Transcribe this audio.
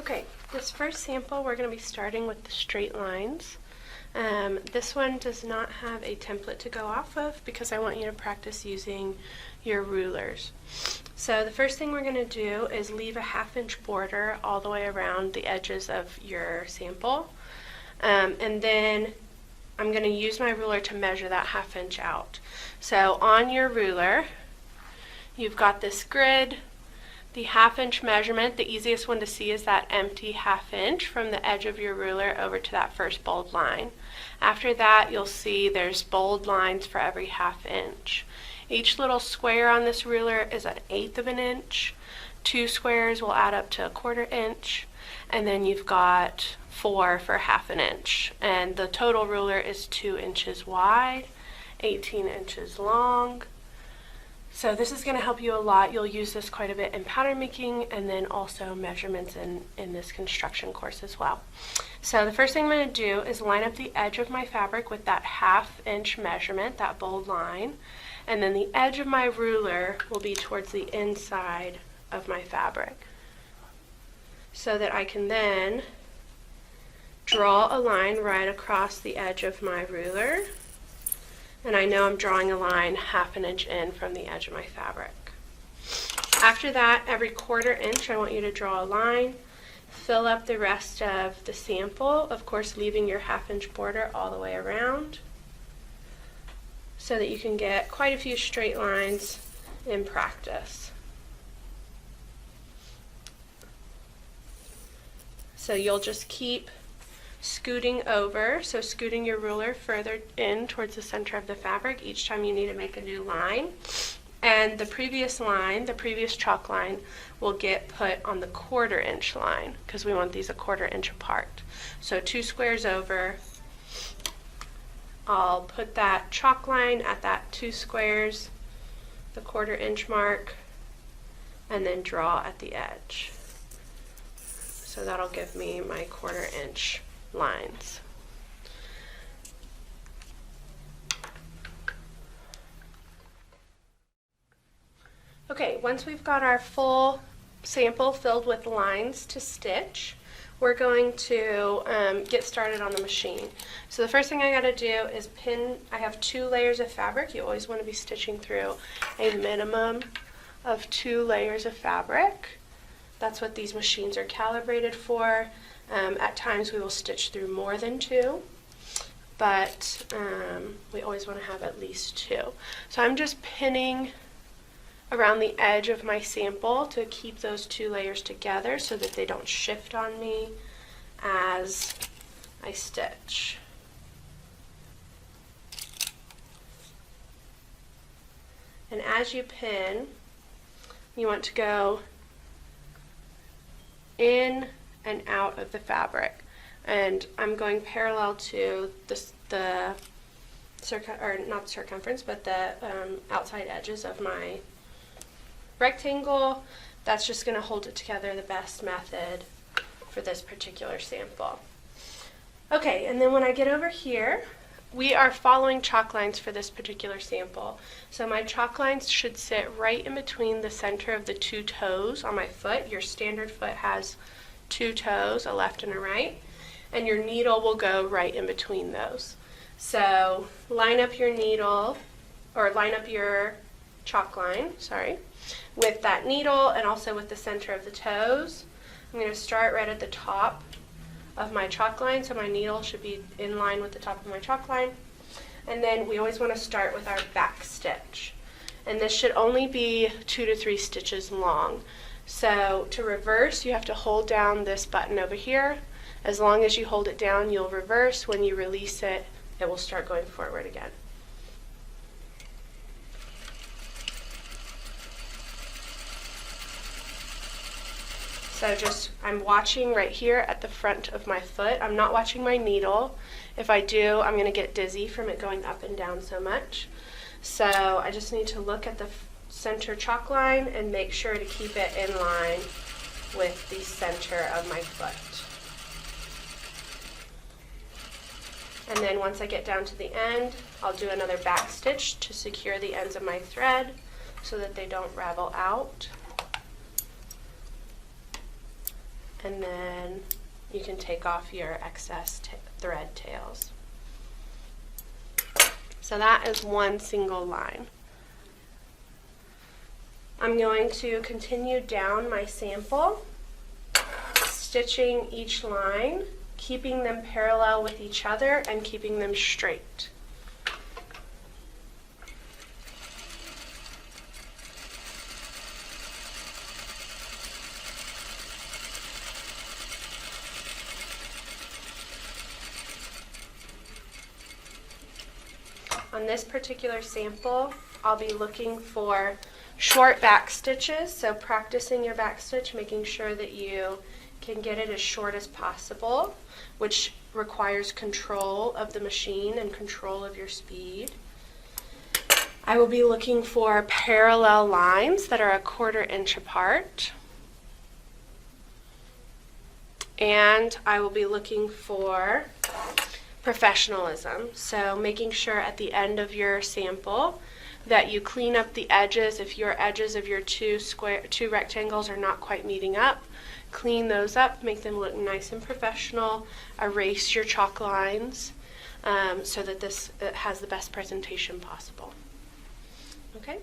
Okay, this first sample we're going to be starting with the straight lines. This one does not have a template to go off of because I want you to practice using your rulers. So the first thing we're going to do is leave a 1/2 inch border all the way around the edges of your sample. And then I'm going to use my ruler to measure that 1/2 inch out. So on your ruler, you've got this grid. The 1/2 inch measurement, the easiest one to see is that empty 1/2 inch from the edge of your ruler over to that first bold line. After that, you'll see there's bold lines for every 1/2 inch. Each little square on this ruler is 1/8 of an inch. 2 squares will add up to 1/4 inch. And then you've got 4 for 1/2 an inch. And the total ruler is 2 inches wide, 18 inches long. So this is going to help you a lot. You'll use this quite a bit in pattern making and then also measurements in this construction course as well. So the first thing I'm going to do is line up the edge of my fabric with that 1/2 inch measurement, that bold line, and then the edge of my ruler will be towards the inside of my fabric, so that I can then draw a line right across the edge of my ruler. And I know I'm drawing a line 1/2 an inch in from the edge of my fabric. After that, every 1/4 inch, I want you to draw a line, fill up the rest of the sample, of course leaving your 1/2 inch border all the way around, so that you can get quite a few straight lines in practice. So you'll just keep scooting over, so scooting your ruler further in towards the center of the fabric each time you need to make a new line. And the previous line, the previous chalk line, will get put on the 1/4 inch line because we want these 1/4 inch apart. So 2 squares over, I'll put that chalk line at that 2 squares, the 1/4 inch mark, and then draw at the edge. So that'll give me my 1/4 inch lines. Okay, once we've got our full sample filled with lines to stitch, we're going to get started on the machine. So the first thing I gotta do is pin. I have 2 layers of fabric. You always want to be stitching through a minimum of 2 layers of fabric. That's what these machines are calibrated for. At times we will stitch through more than 2, but we always want to have at least 2. So I'm just pinning around the edge of my sample to keep those 2 layers together so that they don't shift on me as I stitch. And as you pin, you want to go in and out of the fabric, and I'm going parallel to the not circumference, but the outside edges of my rectangle. That's just going to hold it together, the best method for this particular sample. Okay, and then when I get over here, we are following chalk lines for this particular sample. So my chalk lines should sit right in between the center of the 2 toes on my foot. Your standard foot has 2 toes, a left and a right, and your needle will go right in between those. So line up your needle, or line up your chalk line, with that needle and also with the center of the toes. I'm going to start right at the top of my chalk line, so my needle should be in line with the top of my chalk line. And then we always want to start with our back stitch. And this should only be 2 to 3 stitches long. So to reverse, you have to hold down this button over here. As long as you hold it down, you'll reverse. When you release it, it will start going forward again. So I'm watching right here at the front of my foot. I'm not watching my needle. If I do, I'm going to get dizzy from it going up and down so much. So I just need to look at the center chalk line and make sure to keep it in line with the center of my foot. And then once I get down to the end, I'll do another back stitch to secure the ends of my thread so that they don't ravel out. and then you can take off your excess thread tails. So that is one single line. I'm going to continue down my sample, stitching each line, keeping them parallel with each other and keeping them straight. On this particular sample, I'll be looking for short back stitches, so practicing your back stitch, making sure that you can get it as short as possible, which requires control of the machine and control of your speed. I will be looking for parallel lines that are 1/4 inch apart. And I will be looking for professionalism, so making sure at the end of your sample that you clean up the edges. If your edges of your two rectangles are not quite meeting up, clean those up, make them look nice and professional, erase your chalk lines so that this has the best presentation possible. Okay?